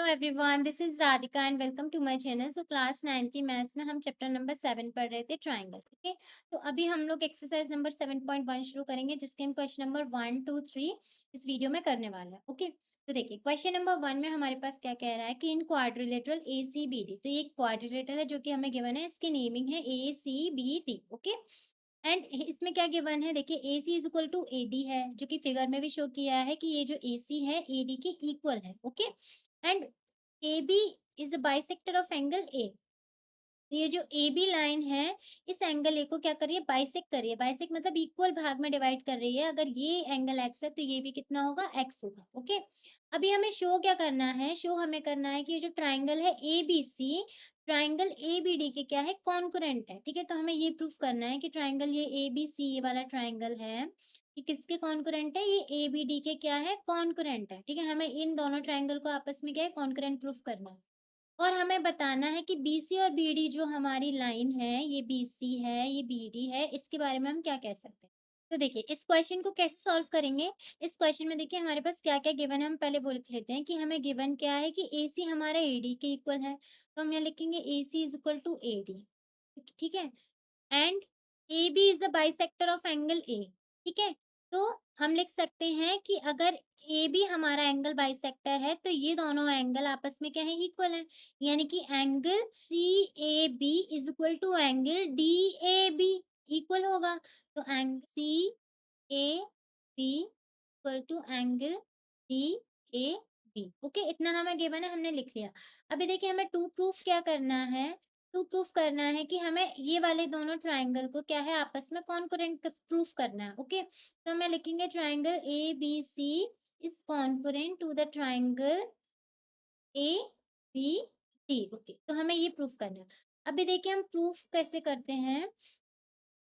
Everyone, this is Radhika and welcome to my channel. So class 9 की maths में हम chapter number 7 पढ़ रहे थे, ट्राइंगल्स। ओके, तो अभी हम लोग एक्सरसाइज नंबर 7.1 शुरू करेंगे, जिसके हम क्वेश्चन नंबर 1 2 3 इस वीडियो में करने वाले हैं। ओके, तो देखिए क्वेश्चन नंबर 1 में हमारे पास क्या कह रहा है कि in quadrilateral A C B D. तो ये क्वाड्रिलेटरल है जो कि हमें गिवन है, इसकी नेमिंग है A C B D. Okay, and इसमें क्या गिवन है, देखिए A C is equal to A D है, जो कि फिगर में भी शो किया है कि ये जो ए सी है ए डी के इक्वल है। Okay, and AB is a bisector of angle ए। तो ये जो ए बी लाइन है, इस एंगल ए को क्या कर रही है, बाइसेक्ट कर रही है। बाइसेक्ट मतलब इक्वल भाग में डिवाइड कर रही है। अगर ये एंगल एक्स है तो ये भी कितना होगा, एक्स होगा। ओके, अभी हमें शो क्या करना है, शो हमें करना है कि ये जो ट्राइंगल है A B C, triangle A B D के क्या है, कॉन्करेंट है। ठीक है, तो हमें ये प्रूफ करना है कि ट्राइंगल ये ए बी सी ये वाला ट्राइंगल है, ये किसके कॉन्करेंट है, ये ए बी डी के क्या है, कॉन्करेंट है। ठीक है, हमें इन दोनों ट्राइंगल को आपस में क्या है, कॉन्करेंट प्रूफ करना है। और हमें बताना है कि बीसी और बीडी जो हमारी लाइन है, ये बीसी है ये बीडी है, इसके बारे में हम क्या कह सकते हैं। तो देखिए इस क्वेश्चन को कैसे सॉल्व करेंगे। इस क्वेश्चन में देखिए हमारे पास क्या क्या गिवन है, हम पहले वो लिख लेते हैं कि हमें गिवन क्या है कि ए सी हमारा ए डी के इक्वल है। तो हम यहाँ लिखेंगे A C is equal to A D. ठीक है, and A B is the bisector of angle A. ठीक है, तो हम लिख सकते हैं कि अगर ए बी हमारा एंगल बाइसेक्टर है तो ये दोनों एंगल आपस में क्या है, इक्वल है। यानी कि angle C A B is equal to angle D A B, equal होगा। तो angle C A B equal to angle D A B. Okay, इतना हमें गिवन है, हमने लिख लिया। अभी देखिए हमें टू प्रूफ क्या करना है, टू प्रूफ करना है कि हमें ये वाले दोनों ट्राइंगल को क्या है, आपस में कॉन्करेंट प्रूफ करना है। ओके, तो हमें लिखेंगे triangle A B C is concurrent to the triangle A B D. Okay, तो हमें ये प्रूफ करना है। अभी देखिए हम प्रूफ कैसे करते हैं।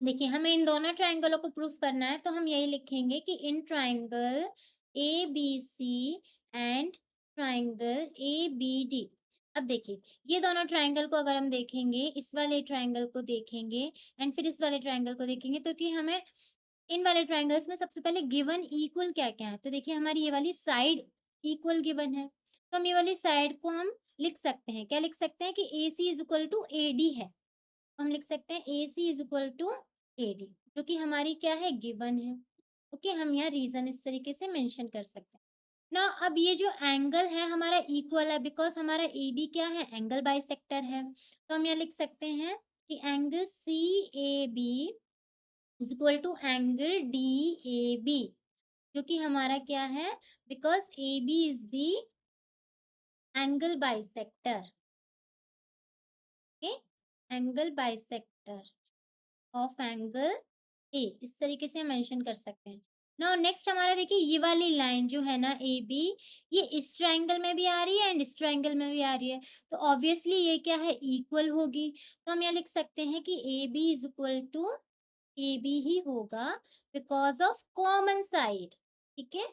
देखिए हमें इन दोनों ट्राइंगलों को प्रूफ करना है, तो हम यही लिखेंगे कि in triangle A B C and triangle A B D. अब देखिए ये दोनों ट्राइंगल को अगर हम देखेंगे, इस वाले ट्राइंगल को देखेंगे एंड फिर इस वाले ट्राइंगल को देखेंगे, तो कि हमें इन वाले ट्राइंगल्स में सबसे पहले गिवन इक्वल क्या क्या है। तो देखिए हमारी ये वाली साइड इक्वल गिवन है, तो हम ये वाली साइड को हम लिख सकते हैं, क्या लिख सकते हैं कि A C is equal to A D है। हम लिख सकते हैं A C is equal to A D, जो कि हमारी क्या है, गिवन है। ओके, हम यहाँ रीजन इस तरीके से मेंशन कर सकते हैं ना। अब ये जो एंगल है हमारा इक्वल है, बिकॉज हमारा ए बी क्या है, एंगल बाइसेक्टर है। तो हम यहाँ लिख सकते हैं कि angle C A B is equal to angle D A B, जो कि हमारा क्या है, because A B is the angle bisector. Okay, angle bisector of angle A, इस तरीके से मेंशन कर सकते हैं। नाउ नेक्स्ट हमारा देखिए ये वाली लाइन जो है ना ए बी, ये इस ट्रायंगल में भी आ रही है एंड इस ट्रायंगल में भी आ रही है, तो ऑब्वियसली ये क्या है, इक्वल होगी। तो हम यहाँ लिख सकते हैं कि A B is equal to A B ही होगा, बिकॉज ऑफ कॉमन साइड। ठीक है,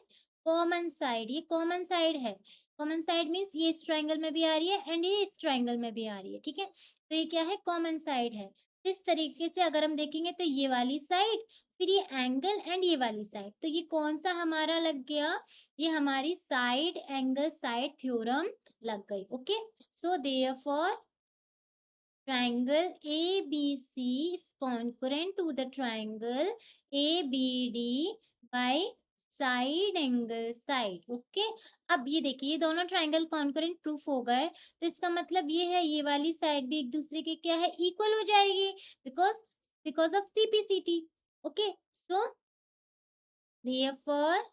कॉमन साइड, ये कॉमन साइड है। कॉमन साइड मीन्स ये इस ट्रायंगल में भी आ रही है एंड ये इस ट्रायंगल में भी आ रही है। ठीक है, तो ये क्या है, कॉमन साइड है। इस तरीके से अगर हम देखेंगे तो ये वाली साइड, फिर ये एंगल एंड ये वाली साइड, तो ये कौन सा हमारा लग गया, ये हमारी साइड एंगल साइड थ्योरम लग गई। Okay, so therefore triangle ABC is concurrent to the triangle ABD by side angle side. Okay, अब ये देखिए ये दोनों ट्राइंगल कॉन्करेंट प्रूफ हो गए, तो इसका मतलब ये है ये वाली साइड भी एक दूसरे के क्या है, इक्वल हो जाएगी, because because of CPCT. Okay, so therefore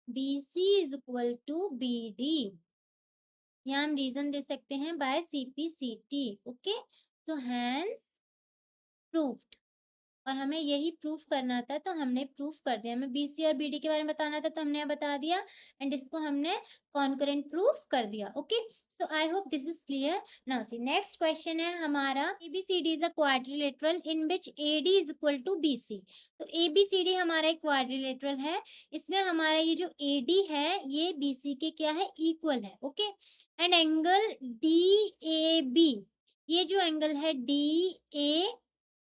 BC is equal to BD। यहाँ हम रीजन दे सकते हैं by CPCT. Okay, so hence proved, और हमें यही प्रूफ करना था, तो हमने प्रूफ कर दिया। हमें बीसी और बीडी के बारे में बताना था, तो हमने यहाँ बता दिया एंड इसको हमने कॉन्करेंट प्रूफ कर दिया। Okay, so I hope this is clear. Now see next question है हमारा, ABCD is a quadrilateral in which AD is equal to BC. तो एबीसीडी हमारा एक क्वाड्रिलेटरल है, इसमें हमारा ये जो एडी है ये बीसी के क्या है, इक्वल है। Okay, and angle D A B, ये जो एंगल है डी ए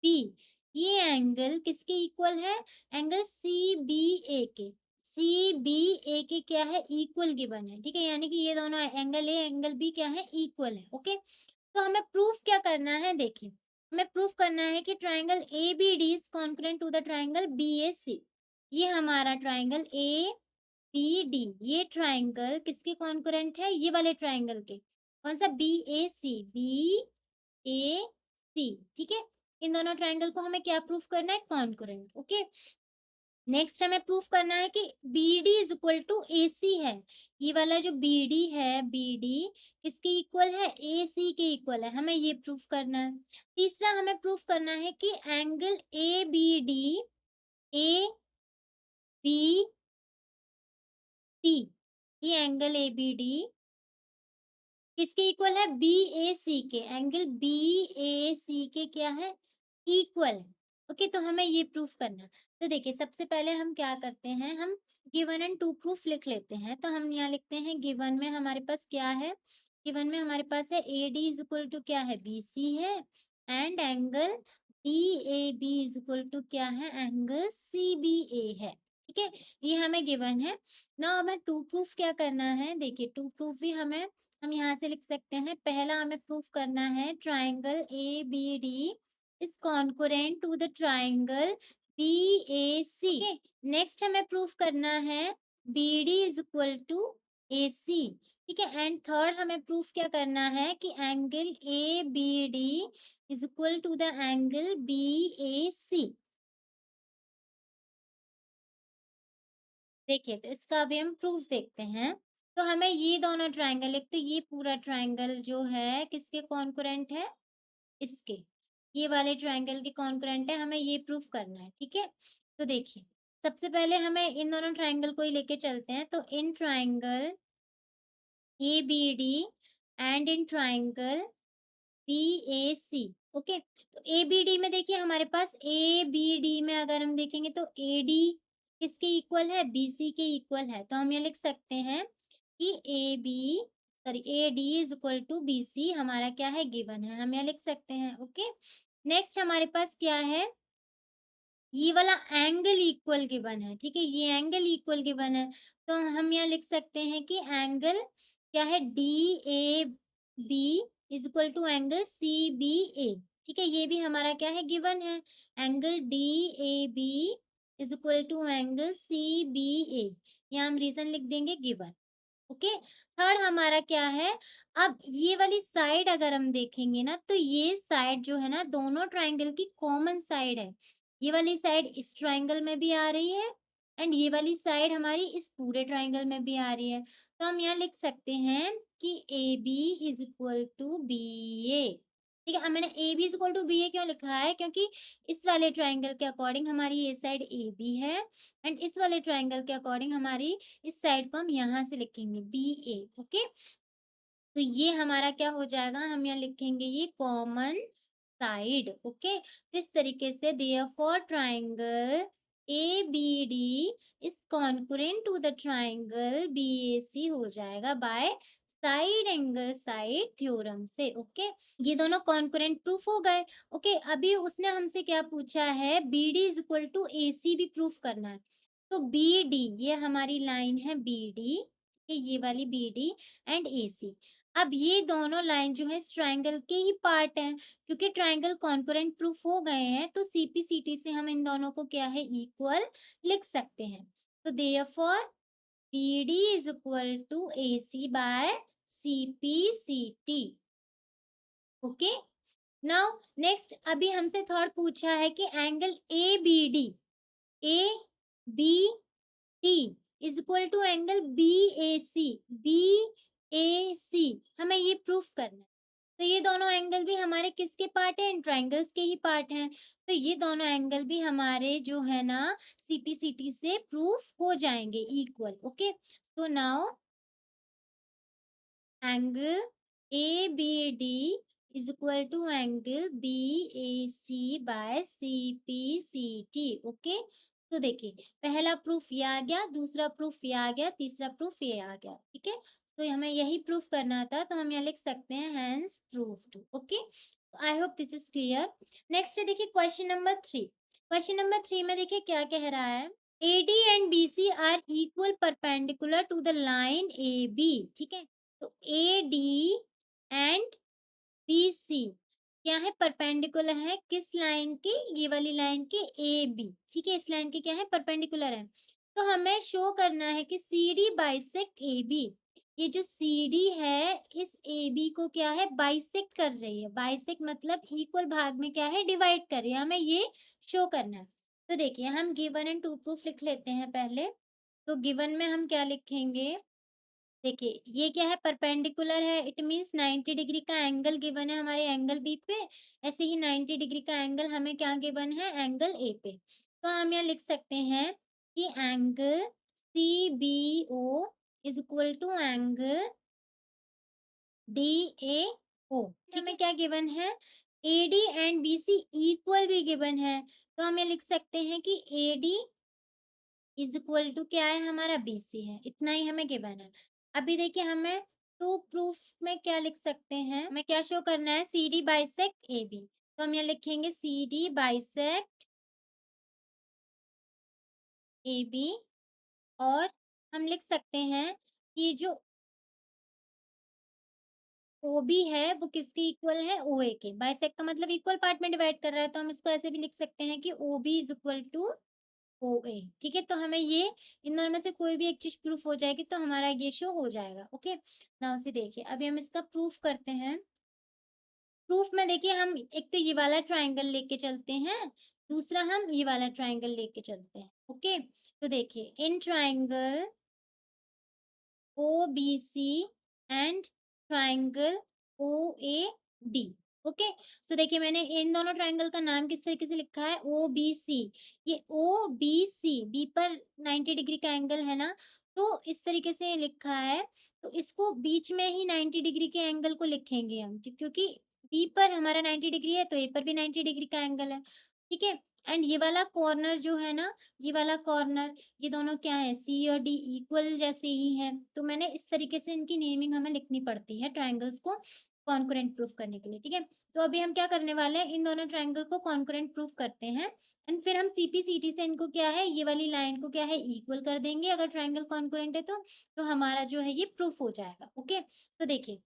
बी, ये एंगल किसके इक्वल है, एंगल सी बी ए के। सी बी ए के क्या है इक्वल गिवन है, ठीक है, यानी कि ये दोनों एंगल ए एंगल बी क्या है इक्वल है। ओके, तो हमें प्रूफ क्या करना है, देखिए हमें प्रूफ करना है कि triangle A B D is concurrent to the triangle B A C. ये हमारा ट्राइंगल ए बी डी, ये ट्राइंगल किसके कॉन्करेंट है, ये वाले ट्राइंगल के, कौन सा, B A C, B A C, ठीक है। इन दोनों ट्राइंगल को हमें क्या प्रूफ करना है, कॉन्करेंट। ओके, नेक्स्ट हमें प्रूफ करना है कि B D is equal to A C है। ये वाला जो बी डी है, बी डी किसके इक्वल है, ए सी के इक्वल है, हमें ये प्रूफ करना है। तीसरा हमें प्रूफ करना है कि angle A B D, A B T, ये एंगल ए बी डी किसके इक्वल है, बी ए सी के, एंगल बी ए सी के क्या है, इक्वल है। ओके, तो हमें ये प्रूफ करना है। तो देखिए सबसे पहले हम क्या करते हैं, हम गिवन एंड टू प्रूफ लिख लेते हैं। तो हम यहाँ लिखते हैं गिवन में हमारे पास क्या है, गिवन में हमारे पास है A D is equal to क्या है, बी सी है, and angle D A B is equal to क्या है, एंगल सी बी ए है, ठीक है, ये हमें गिवन है ना। हमें टू प्रूफ क्या करना है, देखिए टू प्रूफ भी हम यहाँ से लिख सकते हैं। पहला हमें प्रूफ करना है triangle A B D is concurrent to the triangle B A C. Next हमें प्रूफ करना है B D is equal to A C, ठीक है। एंड थर्ड हमें प्रूफ क्या करना है कि angle A B D is equal to the angle B A C. देखिए तो इसका अभी हम प्रूफ देखते हैं। तो हमें ये दोनों ट्राइंगल, एक तो ये पूरा ट्राइंगल जो है किसके कॉन्करेंट है, इसके, ये वाले ट्राइंगल के कॉन्करेंट है, हमें ये प्रूफ करना है, ठीक है। तो देखिए सबसे पहले हमें इन दोनों ट्राइंगल को ही लेके चलते हैं। तो in triangle A B D and in triangle B A C. Okay, तो ए बी डी में देखिए हमारे पास ए बी डी में अगर हम देखेंगे तो ए डी किसके इक्वल है, बी सी के इक्वल है। तो हम ये लिख सकते हैं कि A B sorry A D is equal to B C हमारा क्या है, गिवन है, हम यहाँ लिख सकते हैं। ओके, नेक्स्ट हमारे पास क्या है, ये वाला एंगल इक्वल गिवन है, ठीक है, ये एंगल इक्वल गिवन है। तो हम यहाँ लिख सकते हैं कि एंगल क्या है, D A B is equal to angle C B A, ठीक है, ये भी हमारा क्या है, गिवन है। Angle D A B is equal to angle C B A, यहाँ हम रीजन लिख देंगे गिवन। ओके, थर्ड हमारा क्या है, अब ये वाली साइड अगर हम देखेंगे ना, तो ये साइड जो है ना दोनों ट्राइंगल की कॉमन साइड है। ये वाली साइड इस ट्राइंगल में भी आ रही है एंड ये वाली साइड हमारी इस पूरे ट्राइंगल में भी आ रही है। तो हम यहाँ लिख सकते हैं कि A B is equal to B A, ठीक है। अब मैंने A B is equal to B A क्यों लिखा है, क्योंकि इस वाले ट्राइंगल के अकॉर्डिंग हमारी ये साइड ए बी है एंड इस वाले ट्राइंगल के अकॉर्डिंग हमारी इस साइड को हम यहाँ से लिखेंगे बी ए। ओके, तो ये हमारा क्या हो जाएगा, हम यहाँ लिखेंगे ये कॉमन साइड। ओके, तो इस तरीके से therefore triangle A B D is concurrent to the triangle B A C हो जाएगा by side angle side theorem से। ओके, ये दोनों कॉन्करेंट प्रूफ हो गए। ओके, अभी उसने हमसे क्या पूछा है, B D is equal to A C भी प्रूफ करना है। तो बी डी, ये हमारी लाइन है बी डी, ये वाली बी डी एंड ए सी। अब ये दोनों लाइन जो है इस ट्राइंगल के ही पार्ट हैं, क्योंकि ट्राइंगल कॉन्करेंट प्रूफ हो गए हैं, तो सीपी से हम इन दोनों को क्या है, इक्वल लिख सकते हैं। तो therefore B D is equal to A C by CPCT। Okay, now next अभी हमसे थर्ड पूछा है कि angle A B D, A B T is equal to angle B A C, B A C, हमें ये proof करना है। तो ये दोनों एंगल भी हमारे किसके पार्ट हैं, ट्राइंगल्स के ही पार्ट हैं। तो ये दोनों एंगल भी हमारे जो है ना CPCT से प्रूफ हो जाएंगे equal. Okay, so now angle A B D is equal to angle B A C by CPCT। Okay, तो देखिए पहला प्रूफ ये आ गया, दूसरा प्रूफ ये आ गया, तीसरा प्रूफ ये आ गया, ठीक है। तो हमें यही प्रूफ करना था, तो हम यहाँ लिख सकते हैं hence proved. Okay, I hope this is clear. Next देखिए क्वेश्चन नंबर 3। क्वेश्चन नंबर 3 में देखिए क्या कह रहा है, AD and BC are equal perpendicular to the line AB, ठीक है। तो AD एंड BC क्या है, परपेंडिकुलर है किस लाइन के, ये वाली लाइन के AB, ठीक है। इस लाइन के क्या है, परपेंडिकुलर है। तो हमें शो करना है कि CD बाइसेक्ट AB, ये जो CD है इस AB को क्या है, बाइसेक्ट कर रही है। बाइसेक्ट मतलब इक्वल भाग में क्या है, डिवाइड कर रही है, हमें ये शो करना है। तो देखिए हम गिवन एंड टू प्रूफ लिख लेते हैं पहले। तो गिवन में हम क्या लिखेंगे, देखिए ये क्या है, परपेंडिकुलर है, इट मीन्स 90 डिग्री का एंगल गिवन है हमारे एंगल बी पे। ऐसे ही 90 डिग्री का एंगल हमें क्या गिवन है, एंगल ए पे। तो हम यहाँ लिख सकते हैं कि angle CBO is equal to angle DAO, हमें क्या गिवन है, AD एंड BC इक्वल भी गिवन है। तो हम ये लिख सकते हैं कि AD इज इक्वल टू क्या है, हमारा BC है। इतना ही हमें गिवन है। अभी देखिए हमें टू प्रूफ में क्या लिख सकते हैं, हमें क्या शो करना है, CD बाइसेक्ट AB। तो हम यहाँ लिखेंगे CD बाइसेक्ट AB, और हम लिख सकते हैं कि जो OB है वो किसके इक्वल है, OA के। बाइसेक्ट का मतलब इक्वल पार्ट में डिवाइड कर रहा है, तो हम इसको ऐसे भी लिख सकते हैं कि OB is equal to OA, ठीक है। तो हमें ये इन दोनों में से कोई भी एक चीज प्रूफ हो जाएगी तो हमारा ये शो हो जाएगा। ओके, नाउ से देखिए अभी हम इसका प्रूफ करते हैं। प्रूफ में देखिए हम एक तो ये वाला ट्राइंगल लेके चलते हैं, दूसरा हम ये वाला ट्राइंगल लेके चलते हैं। ओके, तो देखिए in triangle OBC and triangle OAD। Okay, तो देखिए मैंने इन दोनों ट्राइंगल का नाम किस तरीके से लिखा है, OBC। ये OBC बी पर 90 डिग्री का एंगल है ना, तो इस तरीके से लिखा है। तो इसको बीच में ही 90 डिग्री के एंगल को लिखेंगे हम, क्योंकि बी पर हमारा 90 डिग्री है तो ए पर भी 90 डिग्री का एंगल है, ठीक है। एंड ये वाला कॉर्नर जो है ना, ये वाला कॉर्नर, ये दोनों क्या है, C और D इक्वल जैसे ही हैं। तो मैंने इस तरीके से इनकी नेमिंग हमें लिखनी पड़ती है ट्राइंगल्स को कॉन्करेंट प्रूफ करने के लिए, ठीक है। तो अभी हम क्या करने वाले हैं, इन दोनों ट्राइंगल को कॉन्करेंट प्रूफ करते हैं। एंड फिर हम CP/CT से इनको क्या है, ये वाली लाइन को क्या है, इक्वल कर देंगे। अगर ट्राइंगल कॉन्करेंट है तो हमारा जो है ये प्रूफ हो जाएगा। ओके, तो देखिए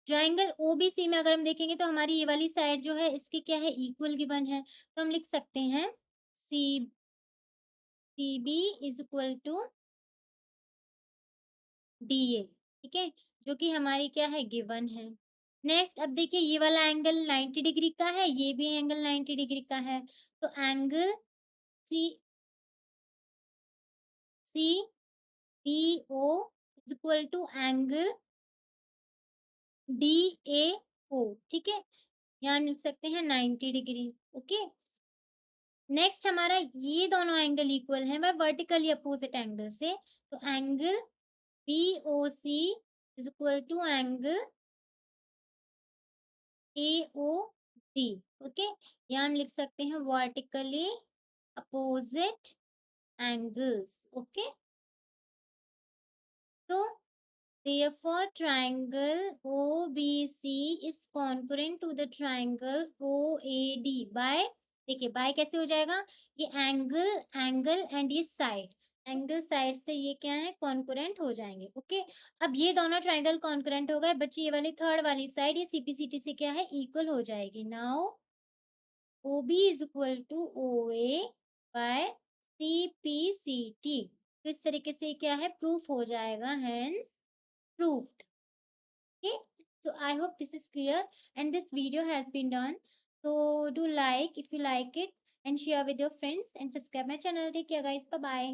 ट्राइंगल OBC में अगर हम देखेंगे तो हमारी ये वाली साइड जो है इसके क्या है, इक्वल गिवन है। तो हम लिख सकते हैं CB is equal to DA, ठीक है, जो कि हमारी क्या है, गिवन है। नेक्स्ट अब देखिए ये वाला एंगल 90 डिग्री का है, ये भी एंगल 90 डिग्री का है। तो angle C CBO is equal to angle DAO, ठीक है। यहाँ हम लिख सकते हैं 90 डिग्री। ओके, नेक्स्ट हमारा ये दोनों एंगल इक्वल है वह वर्टिकली अपोजिट एंगल से। तो angle BOC is equal to angle AOD। Okay, यहाँ हम लिख सकते हैं वर्टिकली अपोजिट एंगल्स। ओके, तो therefore triangle OBC is congruent to the triangle OAD by, देखिए बाय कैसे हो जाएगा, ये एंगल एंगल एंड ये साइड, एंगल साइड से ये क्या है, कॉन्करेंट हो जाएंगे। ओके, अब ये दोनों ट्राइंगल कॉन्करेंट हो गए, बच्ची ये वाली थर्ड वाली साइड ये CP/CT से क्या है, इक्वल हो जाएगी। Now OB is equal to OA by CP/CT। तो इस तरीके से क्या है, प्रूफ हो जाएगा, hence proved। Okay, so I hope this is clear and this video has been done. So do like if you like it and share with your friends and subscribe my channel. Take care guys, bye bye.